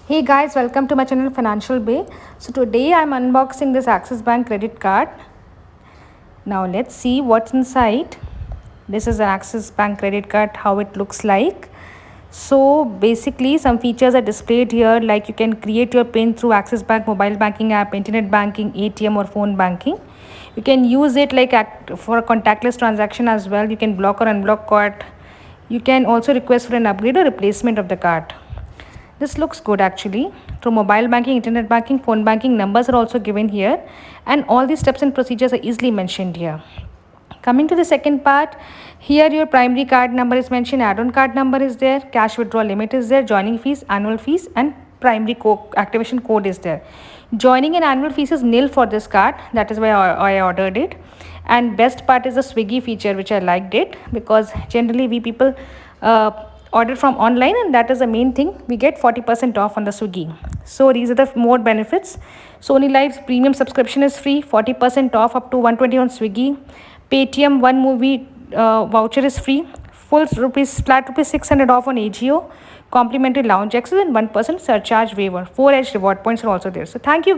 Hey guys, welcome to my channel Financial Bay. So today I'm unboxing this Axis Bank credit card. Now let's see what's inside. This is an Axis Bank credit card, how it looks like. So basically some features are displayed here, like you can create your PIN through Axis Bank mobile banking app, internet banking, ATM or phone banking. You can use it like for a contactless transaction as well. You can block or unblock card. You can also request for an upgrade or replacement of the card. This looks good actually. Through mobile banking, internet banking, phone banking, numbers are also given here, and all these steps and procedures are easily mentioned here. Coming to the second part, here your primary card number is mentioned, add-on card number is there, cash withdrawal limit is there, joining fees, annual fees, and primary activation code is there. Joining and annual fees is nil for this card, that is why I ordered it. And best part is the Swiggy feature, which I liked it, because generally we people order from online, and that is the main thing. We get 40% off on the Swiggy. So these are the more benefits. Sony Live's premium subscription is free, 40% off up to 120 on Swiggy. Paytm one movie voucher is free, flat rupees 600 off on AGO, complimentary lounge access, and 1% surcharge waiver. 4 edge reward points are also there. So thank you.